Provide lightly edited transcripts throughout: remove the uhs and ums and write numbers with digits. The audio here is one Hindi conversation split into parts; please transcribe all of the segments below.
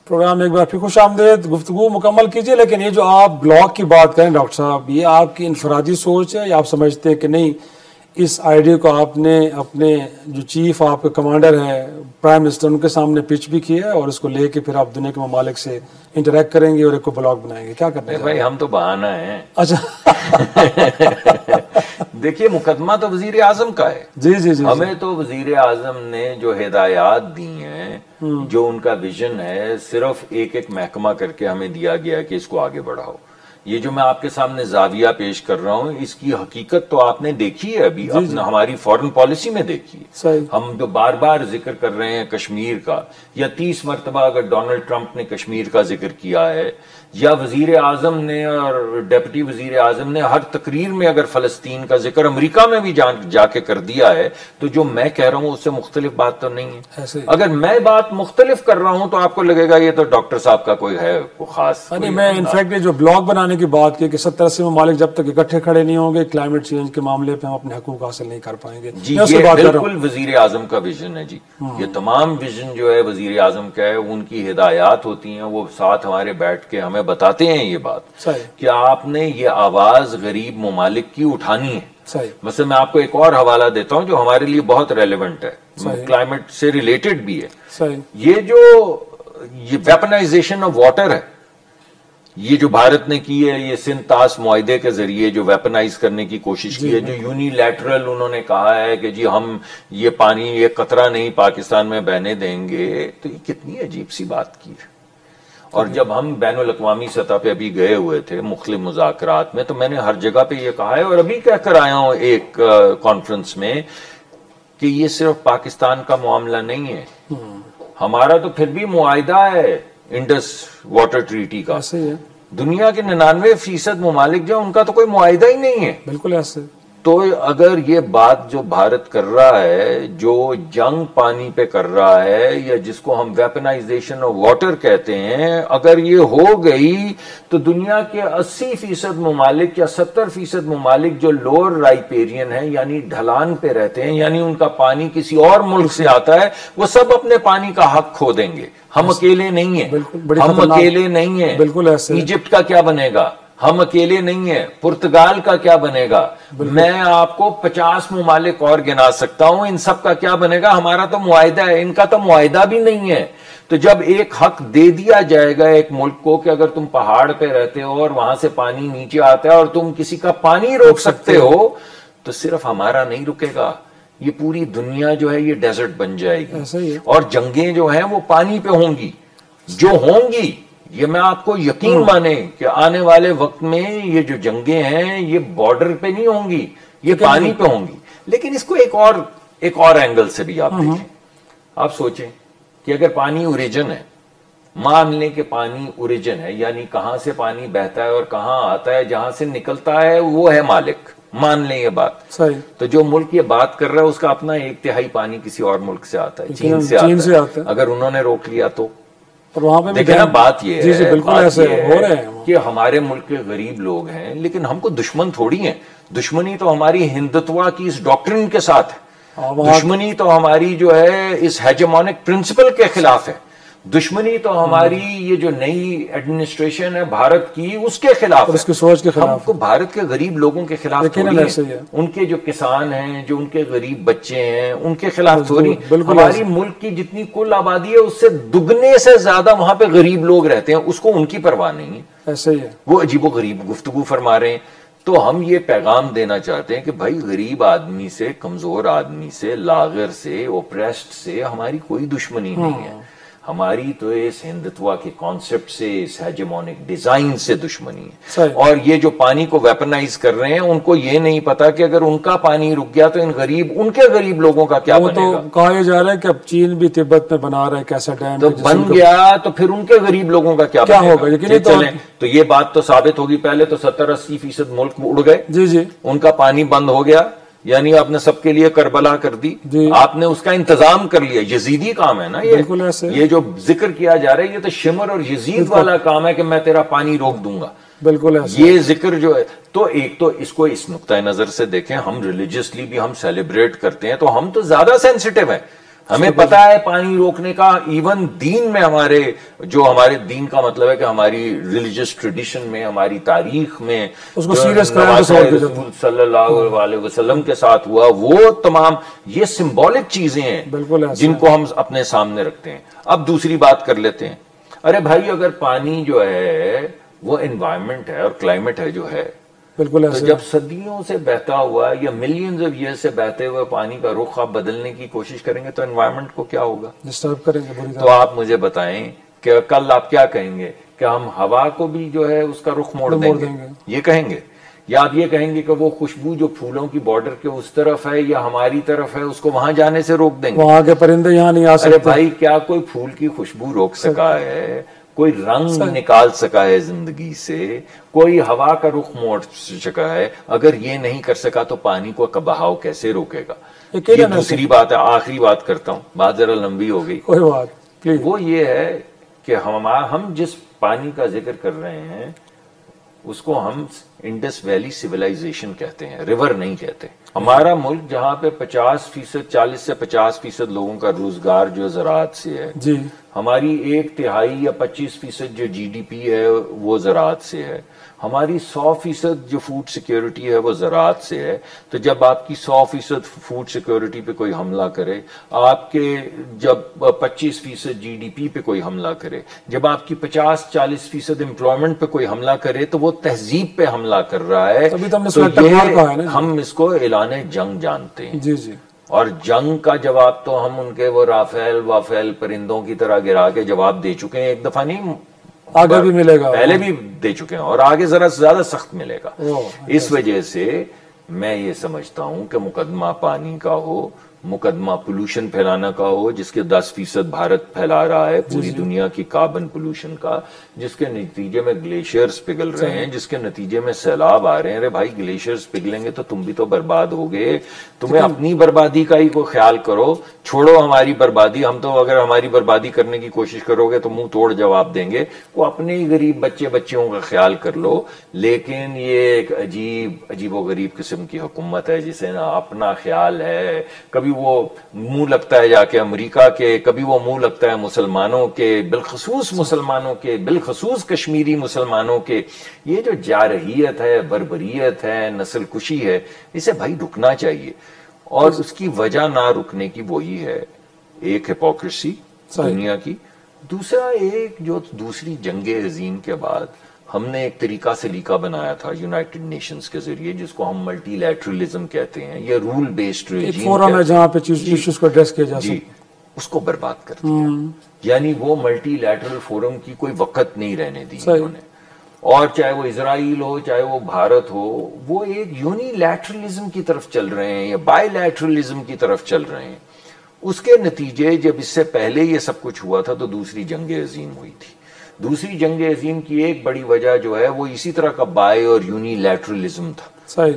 प्रोग्राम में एक बार फिर खुश आमदेद। गुफ्तगू मुकम्मल कीजिए, लेकिन ये जो आप ब्लॉक की बात करें डॉक्टर साहब, ये आपकी इनफरादी सोच है या आप समझते हैं कि नहीं इस आइडिया को आपने अपने जो चीफ आपके कमांडर है प्राइम मिनिस्टर उनके सामने पिच भी किया है और इसको लेके फिर आप दुनिया के ममालिक से इंटरेक्ट करेंगे और एक को ब्लॉग बनाएंगे? क्या करते हैं भाई? हम तो बहाना है। अच्छा देखिए, मुकदमा तो वजीर आजम का है। जी जी जी। हमें तो वजीर आजम ने जो हिदायत दी हैं, जो उनका विजन है, सिर्फ एक एक महकमा करके हमें दिया गया कि इसको आगे बढ़ाओ। ये जो मैं आपके सामने जाविया पेश कर रहा हूं, इसकी हकीकत तो आपने देखी है अभी अपना हमारी फॉरेन पॉलिसी में देखी है। हम जो बार बार जिक्र कर रहे हैं कश्मीर का, या 30 मरतबा अगर डोनाल्ड ट्रंप ने कश्मीर का जिक्र किया है, या वजीर आजम ने और डिप्टी वजीर आजम ने हर तकरीर में अगर फलस्तीन का जिक्र अमेरिका में भी जाके कर दिया है, तो जो मैं कह रहा हूं उससे मुख्तलिफ बात तो नहीं है। अगर मैं बात मुख्तलिफ कर रहा हूं तो आपको लगेगा ये तो डॉक्टर साहब का कोई है खास। मैं इनफैक्ट जो ब्लॉग बनाने की बात की कि 70-80 ममालिक जब तक इकट्ठे खड़े नहीं होंगे क्लाइमेट चेंज के मामले पे हम अपने हकूक हासिल नहीं कर पाएंगे। जी, ये बिल्कुल वजीर आजम का विजन है जी। ये तमाम विजन जो है वजीर आजम का है, उनकी हिदायत होती हैं, वो साथ हमारे बैठ के हमें बताते हैं ये बात कि आपने ये आवाज गरीब ममालिक की उठानी है। वैसे मैं आपको एक और हवाला देता हूं जो हमारे लिए बहुत रेलेवेंट है, क्लाइमेट से रिलेटेड भी है। ये जो वेपनाइजेशन ऑफ वाटर है, ये जो भारत ने की है, ये सिंतास मुआहदे के जरिए जो वेपनाइज करने की कोशिश की है, जो यूनिलैटरल उन्होंने कहा है कि जी हम ये पानी ये कतरा नहीं पाकिस्तान में बहने देंगे, तो ये कितनी अजीब सी बात की है। और जब हम बैनुल अक़वामी सतह पे अभी गए हुए थे मुख्तलिफ मुज़ाकरात में, तो मैंने हर जगह पे ये कहा है और अभी कहकर आया हूं एक कॉन्फ्रेंस में कि ये सिर्फ पाकिस्तान का मामला नहीं है, हमारा तो फिर भी मुआहिदा है इंडस वाटर ट्रीटी का। दुनिया के 99% ममालिक जो उनका तो कोई मुआहिदा ही नहीं है। बिल्कुल ऐसे। तो अगर ये बात जो भारत कर रहा है, जो जंग पानी पे कर रहा है, या जिसको हम वेपनाइजेशन ऑफ वाटर कहते हैं, अगर ये हो गई तो दुनिया के 80% ममालिक या 70% ममालिक जो लोअर राइपेरियन है, यानी ढलान पे रहते हैं, यानी उनका पानी किसी और मुल्क से आता है, वो सब अपने पानी का हक खो देंगे। हम अकेले नहीं है, हम अकेले नहीं है। बिल्कुल ऐसे। इजिप्ट का क्या बनेगा? हम अकेले नहीं है। पुर्तगाल का क्या बनेगा? मैं आपको 50 ममालिक और गिना सकता हूं, इन सब का क्या बनेगा? हमारा तो मुआहिदा है, इनका तो मुआहिदा भी नहीं है। तो जब एक हक दे दिया जाएगा एक मुल्क को कि अगर तुम पहाड़ पे रहते हो और वहां से पानी नीचे आता है और तुम किसी का पानी रोक सकते हो, तो सिर्फ हमारा नहीं रुकेगा, ये पूरी दुनिया जो है ये डेजर्ट बन जाएगी। और जंगें जो हैं वो पानी पे होंगी, जो होंगी, ये मैं आपको यकीन माने कि आने वाले वक्त में ये जो जंगें हैं ये बॉर्डर पे नहीं होंगी, ये पानी पे होंगी। लेकिन इसको एक और एंगल से भी आप देखें। आप सोचें कि अगर पानी ओरिजिन है, मान लें कि पानी ओरिजिन है, यानी कहां से पानी बहता है और कहां आता है, जहां से निकलता है वो है मालिक, मान लें ये बात सही। तो जो मुल्क ये बात कर रहा है उसका अपना 1/3 पानी किसी और मुल्क से आता है, चीन से आता है। अगर उन्होंने रोक लिया तो वहां पे देखिए ना, बात ये है, बिल्कुल ऐसे हो रहे हैं कि हमारे मुल्क के गरीब लोग हैं, लेकिन हमको दुश्मन थोड़ी है। दुश्मनी तो हमारी हिंदुत्व की इस डॉक्ट्रिन के साथ है, दुश्मनी तो हमारी जो है इस हेजेमोनिक प्रिंसिपल के खिलाफ है, दुश्मनी तो हमारी ये जो नई एडमिनिस्ट्रेशन है भारत की उसके खिलाफ, उसकी सोच के खिलाफ। हमको भारत के गरीब लोगों के खिलाफ थोड़ी है, उनके जो किसान हैं, जो उनके गरीब बच्चे हैं, उनके खिलाफ थोड़ी। हमारी मुल्क की जितनी कुल आबादी है उससे दुगने से ज्यादा वहां पे गरीब लोग रहते हैं, उसको उनकी परवाह नहीं है। ऐसे ही है, वो अजीबो गरीब गुफ्तगू फरमा रहे हैं। तो हम ये पैगाम देना चाहते हैं कि भाई गरीब आदमी से, कमजोर आदमी से, लागर से, ओप्रेस्ड से हमारी कोई दुश्मनी नहीं है। हमारी तो इस हिंदुत्व के कॉन्सेप्ट से, इस हेजेमोनिक डिजाइन से दुश्मनी है। और ये जो पानी को वेपनाइज कर रहे हैं, उनको ये नहीं पता कि अगर उनका पानी रुक गया तो उनके गरीब लोगों का क्या बनेगा। तो कहा जा रहा है कि अब चीन भी तिब्बत में बना रहा है कैसा डैम, तो बन गया तो फिर उनके गरीब लोगों का क्या होगा? तो ये बात तो साबित होगी। पहले तो 70-80% मुल्क उड़ गए, जी, उनका पानी बंद हो गया, यानी आपने सबके लिए करबला कर दी, आपने उसका इंतजाम कर लिया। यजीदी काम है ना ये जो जिक्र किया जा रहा है, ये तो शिमर और यजीद वाला काम है कि मैं तेरा पानी रोक दूंगा। बिल्कुल ये जिक्र जो है, तो एक तो इसको इस नुक्ता नजर से देखें, हम रिलीजियसली भी हम सेलिब्रेट करते हैं, तो हम तो ज्यादा सेंसिटिव है। हमें पता है पानी रोकने का, इवन दीन में हमारे दीन का मतलब है कि हमारी रिलीजियस ट्रेडिशन में, हमारी तारीख में उसको सीरियस सल्लल्लाहु अलैहि वसल्लम के साथ हुआ, वो तमाम ये सिंबॉलिक चीजें हैं जिनको हम अपने सामने रखते हैं। अब दूसरी बात कर लेते हैं। अरे भाई, अगर पानी जो है वो एनवायरमेंट है और क्लाइमेट है जो है, बिल्कुल तो जब सदियों से बहता हुआ या मिलियंस ऑफ ईयर से बहते हुए पानी का रुख आप बदलने की कोशिश करेंगे तो एनवायरनमेंट को क्या होगा? डिस्टर्ब करेंगे पूरी तरह। तो आप मुझे बताएं कि कल आप क्या कहेंगे कि हम हवा को भी जो है उसका रुख मोड़ देंगे, ये कहेंगे? या आप ये कहेंगे कि वो खुशबू जो फूलों की बॉर्डर के उस तरफ है या हमारी तरफ है उसको वहां जाने से रोक देंगे? वहां के परिंदे यहाँ नहीं आ सकते। अरे भाई, क्या कोई फूल की खुशबू रोक सका है? कोई रंग निकाल सका है जिंदगी से? कोई हवा का रुख मोड़ सका है? अगर ये नहीं कर सका तो पानी को बहाव कैसे रोकेगा? ये दूसरी बात है। आखिरी बात करता हूं, बात जरा लंबी हो गई, कोई बात प्लीज। वो ये है कि हम जिस पानी का जिक्र कर रहे हैं उसको हम इंडस वैली सिविलाइजेशन कहते हैं, रिवर नहीं कहते। हमारा मुल्क जहां पे 50%, 40 से 50% लोगों का रोजगार जो ज़राअत से है जी, हमारी 1/3 या 25% जो जीडीपी है वो ज़राअत से है, हमारी 100% जो फूड सिक्योरिटी है वो ज़राअत से है। तो जब आपकी 100% फूड सिक्योरिटी पे कोई हमला करे, आपके जब 25% जीडीपी पे कोई हमला करे, जब आपकी 50-40% एम्प्लॉयमेंट पे कोई हमला करे, तो वो तहजीब पे हमला कर रहा है। तो ये हम इसको ऐलाने जंग जानते हैं। जी जी। और जंग का जवाब तो हम उनके वो राफेल परिंदों की तरह गिरा के जवाब दे चुके हैं। एक दफा नहीं, आगे भी मिलेगा, पहले भी दे चुके हैं और आगे जरा ज्यादा सख्त मिलेगा। इस वजह से मैं ये समझता हूं कि मुकदमा पानी का हो, मुकदमा पोल्यूशन फैलाना का हो, जिसके 10% भारत फैला रहा है पूरी दुनिया की कार्बन पोल्यूशन का, जिसके नतीजे में ग्लेशियर्स पिघल रहे हैं, जिसके नतीजे में सैलाब आ रहे हैं। अरे भाई, ग्लेशियर्स पिघलेंगे तो तुम भी तो बर्बाद होगे। तुम्हें अपनी बर्बादी का ही को ख्याल करो, छोड़ो हमारी बर्बादी। हम तो अगर हमारी बर्बादी करने की कोशिश करोगे तो मुंह तोड़ जवाब देंगे। वो अपने ही गरीब बच्चियों का ख्याल कर लो। लेकिन ये एक अजीबो गरीब किस्म की हुकूमत है जिसे ना अपना ख्याल है। कभी वो मुंह लगता है जाके अमेरिका के, कभी वो मुंह लगता है मुसलमानों के, बिलखसूस मुसलमानों के, बिलखसूस कश्मीरी मुसलमानों के। ये जो जारहियत है, बर्बरियत है, नस्ल कुशी है, इसे भाई रुकना चाहिए। और उसकी वजह ना रुकने की वही है, एक हिपोक्रेसी दुनिया की, दूसरा एक जो दूसरी जंगे अजीम के बाद हमने एक तरीका सलीका बनाया था यूनाइटेड नेशंस के जरिए, जिसको हम मल्टीलैटरलिज्म कहते हैं, ये रूल बेस्ड रेजिम फोरम है जहां पे इश्यूज को एड्रेस किया जा सके, उसको बर्बाद कर दिया। यानी वो मल्टीलैटरल फोरम की कोई वक्त नहीं रहने दी उन्होंने। और चाहे वो इजराइल हो, चाहे वो भारत हो, वो एक यूनिलैटरलिज्म की तरफ चल रहे हैं या बायलैटरलिज्म की तरफ चल रहे हैं। उसके नतीजे, जब इससे पहले ये सब कुछ हुआ था तो दूसरी जंग अजीम हुई थी। दूसरी जंग अजीम की एक बड़ी वजह जो है वो इसी तरह का बाय और यूनिलैटरलिज्म था। सही।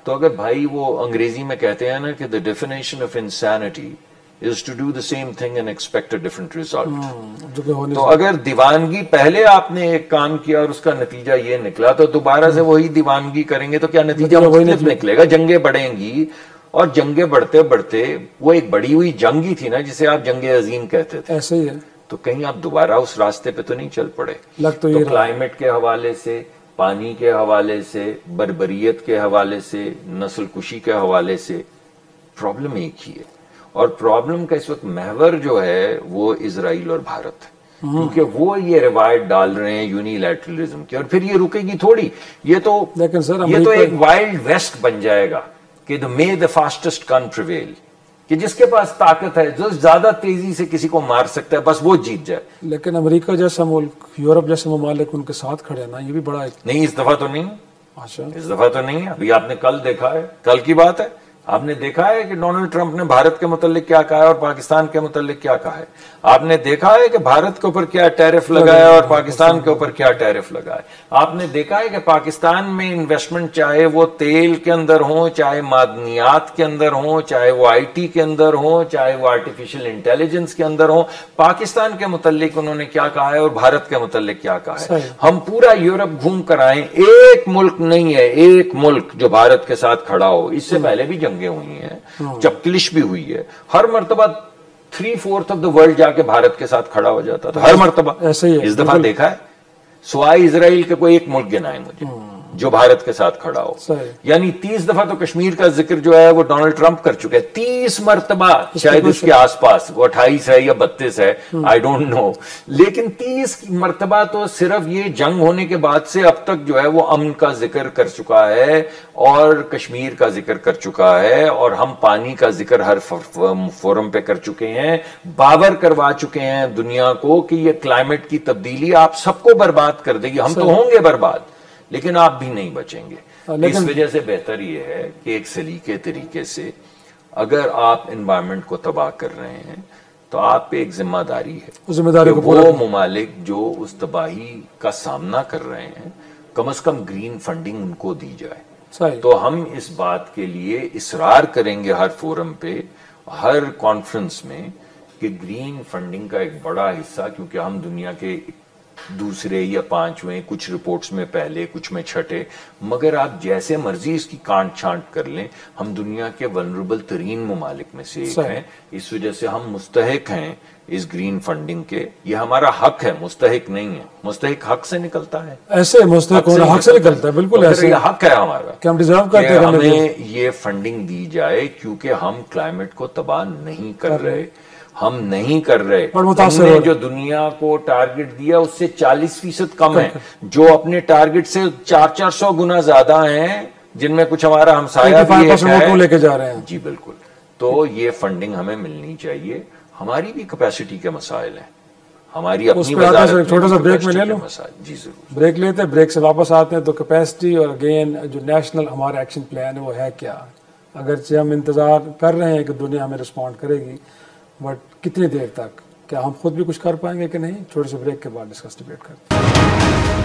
तो अगर भाई वो अंग्रेजी में कहते हैं ना कि the definition of insanity is to do the same thing and expect a different result. तो अगर दीवानगी पहले आपने एक काम किया और उसका नतीजा ये निकला, तो दोबारा से वही दीवानगी करेंगे तो क्या नतीजा मुख्तलिफ निकलेगा? जंगें बढ़ेंगी और जंगे बढ़ते बढ़ते वो एक बढ़ी हुई जंग ही थी ना जिसे आप जंगे अजीम कहते थे। ऐसे ही है। तो कहीं आप दोबारा उस रास्ते पे तो नहीं चल पड़े? लग तो क्लाइमेट के हवाले से, पानी के हवाले से, बर्बरियत के हवाले से, नस्ल कुशी के हवाले से प्रॉब्लम एक ही है। और प्रॉब्लम का इस वक्त महवर जो है वो इजराइल और भारत है, क्योंकि वो ये रिवायत डाल रहे हैं यूनिलैटरलिज्म की। और फिर ये रुकेगी थोड़ी। ये तो एक वाइल्ड वेस्ट बन जाएगा कि the may the fastest gun prevail, कि जिसके पास ताकत है, जो ज्यादा तेजी से किसी को मार सकता है, बस वो जीत जाए। लेकिन अमेरिका जैसा मुल्क, यूरोप जैसे ममालिक उनके साथ खड़े ना, ये भी बड़ा नहीं, इस दफा तो नहीं। अच्छा, इस दफा तो नहीं है। अभी आपने कल देखा है, कल की बात है, आपने देखा है कि डोनाल्ड ट्रंप ने भारत के मुतालिक क्या कहा है और पाकिस्तान के मुतालिक क्या कहा है। आपने देखा है कि भारत के ऊपर क्या टैरिफ लगाया और पाकिस्तान के ऊपर क्या टैरिफ लगाया। आपने देखा है कि पाकिस्तान में इन्वेस्टमेंट, चाहे वो तेल के अंदर हो, चाहे मादनियात के अंदर हो, चाहे वो आईटी के अंदर हो, चाहे वो आर्टिफिशियल इंटेलिजेंस के अंदर हो, पाकिस्तान के मुतालिक उन्होंने क्या कहा है और भारत के मुतालिक क्या कहा है। हम पूरा यूरोप घूम कर आए, एक मुल्क नहीं है, एक मुल्क जो भारत के साथ खड़ा हो। इससे पहले भी जंगें हुई हैं, चपकलिश भी हुई है, हर मर्तबा 3/4 ऑफ द वर्ल्ड जाके भारत के साथ खड़ा हो जाता था हर मर्तबा। ऐसे ही है, इस दफा देखा है सिवाय इजराइल के कोई एक मुल्क गिनाए मुझे जो भारत के साथ खड़ा हो। यानी 30 दफा तो कश्मीर का जिक्र जो है वो डोनाल्ड ट्रंप कर चुके हैं, 30 मरतबा, शायद इसके आसपास, वो 28 है या 32 है, आई डोंट नो, लेकिन 30 मरतबा तो सिर्फ ये जंग होने के बाद से अब तक जो है वो अमन का जिक्र कर चुका है और कश्मीर का जिक्र कर चुका है, और हम पानी का जिक्र हर फोरम पे कर चुके हैं, बावर करवा चुके हैं दुनिया को कि ये क्लाइमेट की तब्दीली आप सबको बर्बाद कर देगी। हम तो होंगे बर्बाद, लेकिन आप भी नहीं बचेंगे। इस वजह से बेहतर यह है कि एक सलीके तरीके से अगर आप एनवायरनमेंट को तबाह कर रहे हैं तो आप पे एक जिम्मेदारी है, जिम्मेदारी को वो मुमालिक जो उस तबाही का सामना कर रहे हैं कम से कम ग्रीन फंडिंग उनको दी जाए। तो हम इस बात के लिए इसरार करेंगे हर फोरम पे, हर कॉन्फ्रेंस में, कि ग्रीन फंडिंग का एक बड़ा हिस्सा, क्योंकि हम दुनिया के दूसरे या पांचवें, कुछ रिपोर्ट्स में पहले, कुछ में छठे, मगर आप जैसे मर्जी इसकी कांट छांट कर लें, हम दुनिया के वल्नरेबल तरीन मुमालिक में से एक हैं। इस वजह से हम मुस्तहिक हैं इस ग्रीन फंडिंग के। ये हमारा हक है, मुस्तहिक नहीं है। मुस्तहिक हक से निकलता है, ऐसे मुस्तहिक होना हक से निकलता है, बिल्कुल ऐसे ये हक है हमारा कि हम डिजर्व करते हैं, हमें ये फंडिंग दी जाए, क्योंकि हम क्लाइमेट को तबाह नहीं कर रहे, हम नहीं कर रहे। हमने जो दुनिया को टारगेट दिया उससे 40% कम है, जो अपने टारगेट से 400-400 गुना ज्यादा हैं, जिनमें कुछ हमारा हमसाया भी है, लेके जा रहे हैं। जी बिल्कुल। तो ये फंडिंग हमें मिलनी चाहिए। हमारी भी कैपेसिटी के मसाइल हैं, हमारी अपनी छोटा सा ब्रेक में ले लो। जी जरूर, ब्रेक लेते हैं, ब्रेक से वापस आते हैं तो कैपेसिटी और अगेन जो नेशनल हमारा एक्शन प्लान है वो है क्या। अगरचे हम इंतजार कर रहे हैं कि दुनिया हमें रिस्पॉन्ड करेगी, बट कितनी देर तक, क्या हम खुद भी कुछ कर पाएंगे कि नहीं? छोटे से ब्रेक के बाद डिस्कस डिबेट करते हैं।